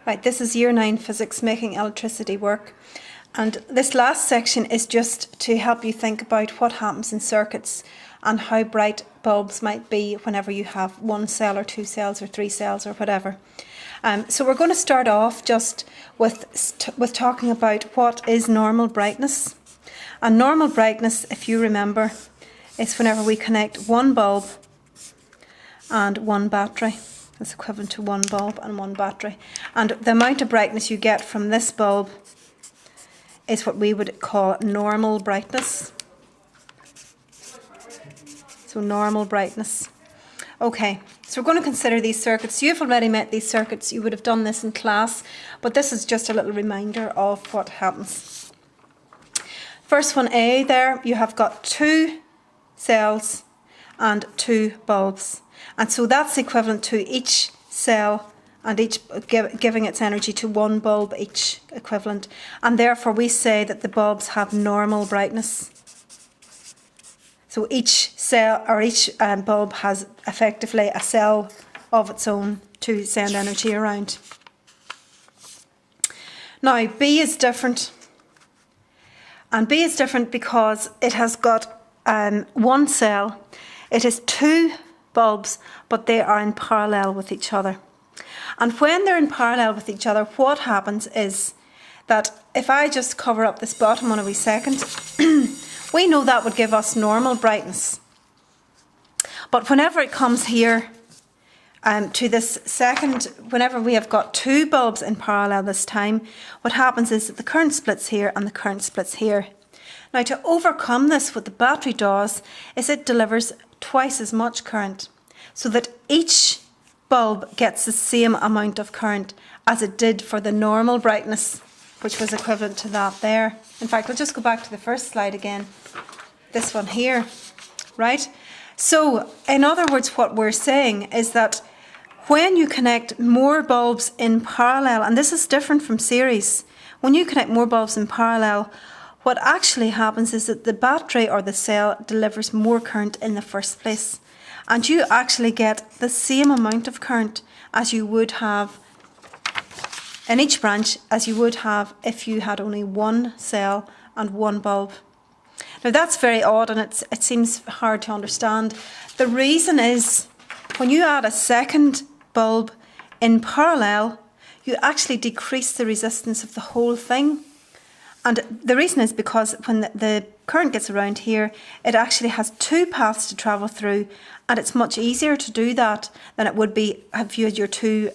Right, this is Year 9 Physics, making electricity work. And this last section is just to help you think about what happens in circuits and how bright bulbs might be whenever you have one cell or two cells or three cells or whatever. So we're going to start off just with talking about what is normal brightness. And normal brightness, if you remember, is whenever we connect one bulb and one battery. That's equivalent to one bulb and one battery. And the amount of brightness you get from this bulb is what we would call normal brightness. So normal brightness. Okay, so we're going to consider these circuits. You've already met these circuits. You would have done this in class, but this is just a little reminder of what happens. First one A there, you have got two cells and two bulbs. And so that's equivalent to each cell and each giving its energy to one bulb each equivalent. And therefore we say that the bulbs have normal brightness. So each cell or each bulb has effectively a cell of its own to send energy around. Now B is different. And B is different because it has got one cell. It has two bulbs, but they are in parallel with each other. And when they're in parallel with each other, what happens is that if I just cover up this bottom one a wee second, we know that would give us normal brightness. But whenever it comes here to this second, whenever we have got two bulbs in parallel this time, what happens is that the current splits here and the current splits here. Now to overcome this, what the battery does is it delivers twice as much current, so that each bulb gets the same amount of current as it did for the normal brightness, which was equivalent to that there. In fact, we'll just go back to the first slide again, this one here, right? So, in other words, what we're saying is that when you connect more bulbs in parallel, and this is different from series, when you connect more bulbs in parallel, what actually happens is that the battery or the cell delivers more current in the first place. And you actually get the same amount of current as you would have in each branch as you would have if you had only one cell and one bulb. Now that's very odd and it seems hard to understand. The reason is when you add a second bulb in parallel, you actually decrease the resistance of the whole thing. And the reason is because when the current gets around here, it actually has two paths to travel through, and it's much easier to do that than it would be if you had your two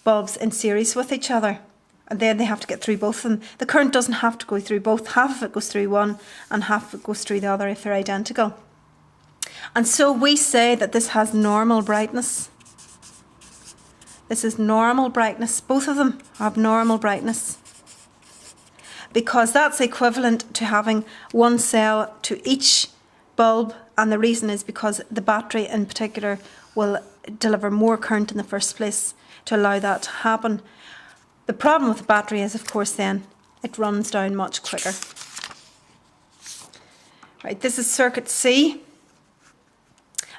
bulbs in series with each other. And then they have to get through both of them. The current doesn't have to go through both. Half of it goes through one and half of it goes through the other if they're identical. And so we say that this has normal brightness. This is normal brightness. Both of them have normal brightness, because that's equivalent to having one cell to each bulb, and the reason is because the battery in particular will deliver more current in the first place to allow that to happen. The problem with the battery is, of course, then it runs down much quicker. Right, this is circuit C.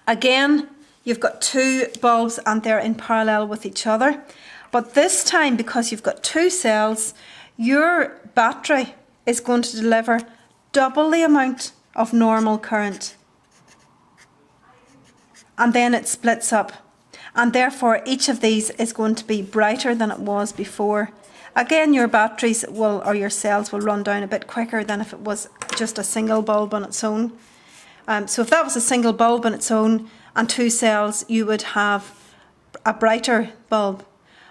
Again, you've got two bulbs and they're in parallel with each other, but this time, because you've got two cells, your battery is going to deliver double the amount of normal current. And then it splits up. And therefore each of these is going to be brighter than it was before. Again, your batteries will, or your cells will run down a bit quicker than if it was just a single bulb on its own. So if that was a single bulb on its own and two cells, you would have a brighter bulb.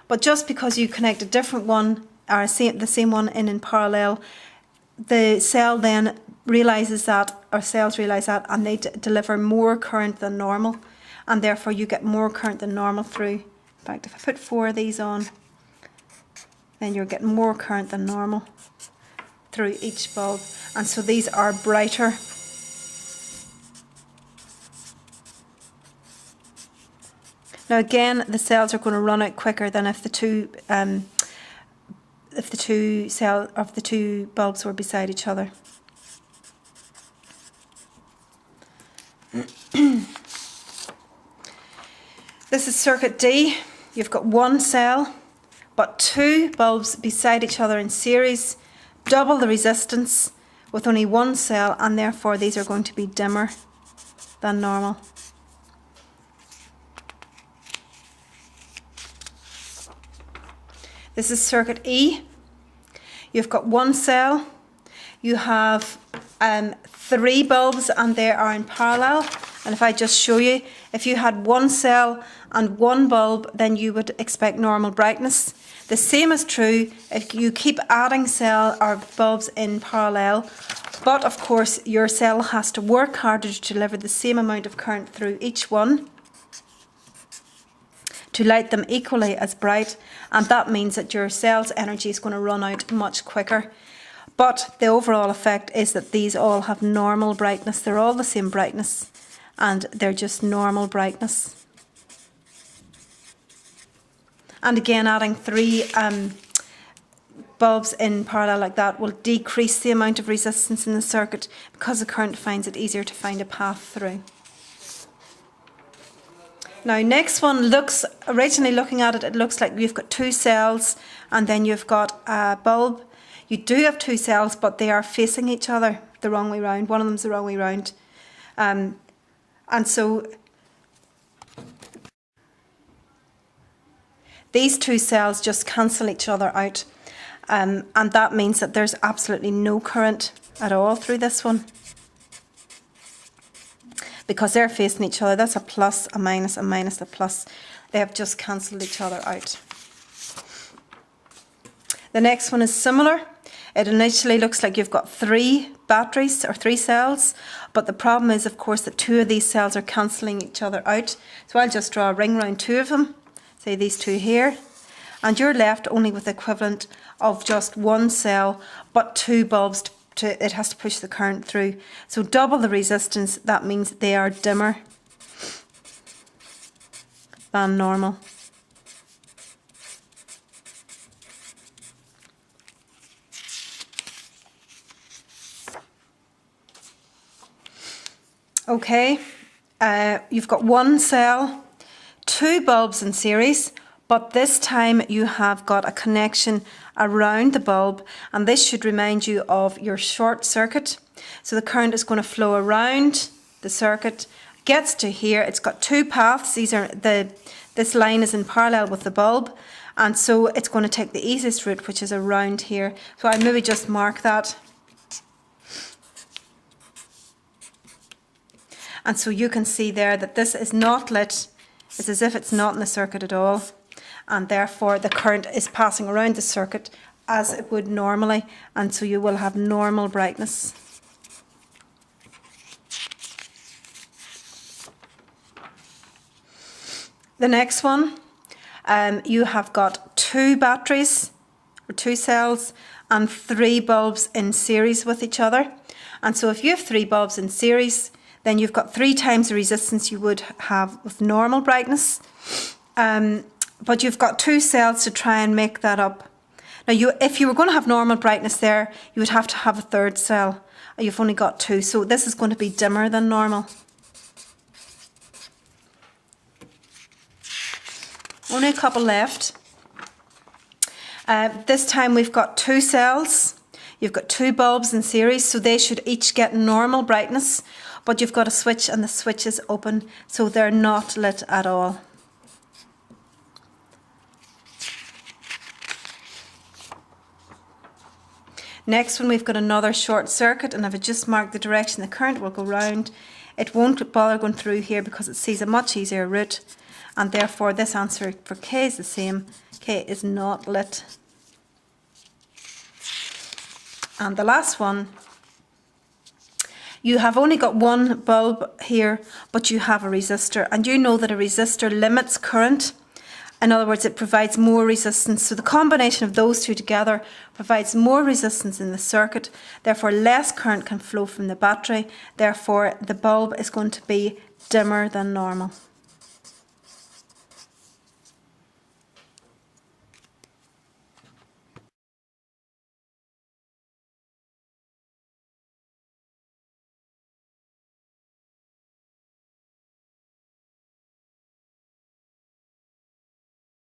But just because you connect a different one or the same one in parallel, the cell then realises that, or cells realise that, and they deliver more current than normal, and therefore you get more current than normal through. In fact, if I put 4 of these on, then you're getting more current than normal through each bulb, and so these are brighter. Now again, the cells are going to run out quicker than if the two bulbs were beside each other. This is circuit D. You've got one cell but 2 bulbs beside each other in series, double the resistance with only 1 cell, and therefore these are going to be dimmer than normal. This is circuit E. You've got 1 cell, you have 3 bulbs and they are in parallel. And if I just show you, if you had 1 cell and 1 bulb, then you would expect normal brightness. The same is true if you keep adding cell or bulbs in parallel, but of course your cell has to work harder to deliver the same amount of current through each one to light them equally as bright, and that means that your cell's energy is going to run out much quicker. But the overall effect is that these all have normal brightness. They're all the same brightness and they're just normal brightness. And again, adding 3 bulbs in parallel like that will decrease the amount of resistance in the circuit because the current finds it easier to find a path through. Now, next one looks, originally looking at it, it looks like you've got 2 cells and then you've got a bulb. You do have 2 cells, but they are facing each other the wrong way round. One of them's the wrong way round. And so these 2 cells just cancel each other out. And that means that there's absolutely no current at all through this one, because they're facing each other. That's a plus, a minus, a plus. They have just cancelled each other out. The next one is similar. It initially looks like you've got 3 batteries or 3 cells, but the problem is, of course, that 2 of these cells are cancelling each other out. So I'll just draw a ring round 2 of them, say these 2 here, and you're left only with the equivalent of just 1 cell, but 2 bulbs it has to push the current through. So double the resistance, that means they are dimmer than normal. Okay, you've got 1 cell, 2 bulbs in series, but this time you have got a connection around the bulb, and this should remind you of your short circuit. So the current is going to flow around the circuit, gets to here. It's got 2 paths. This line is in parallel with the bulb, and so it's going to take the easiest route, which is around here. So I'll maybe just mark that. And so you can see there that this is not lit. It's as if it's not in the circuit at all. And therefore the current is passing around the circuit as it would normally. And so you will have normal brightness. The next one, you have got 2 batteries or 2 cells and 3 bulbs in series with each other. And so if you have 3 bulbs in series, then you've got 3 times the resistance you would have with normal brightness. But you've got 2 cells to try and make that up. Now, if you were going to have normal brightness there, you would have to have a 3rd cell. You've only got 2, so this is going to be dimmer than normal. Only a couple left. This time we've got 2 cells. You've got 2 bulbs in series, so they should each get normal brightness. But you've got a switch and the switch is open, so they're not lit at all. Next one, we've got another short circuit, and if I just mark the direction the current will go round, it won't bother going through here because it sees a much easier route, and therefore this answer for K is the same. K is not lit. And the last one, you have only got 1 bulb here, but you have a resistor, and you know that a resistor limits current. In other words, it provides more resistance. So the combination of those 2 together provides more resistance in the circuit. Therefore, less current can flow from the battery. Therefore, the bulb is going to be dimmer than normal.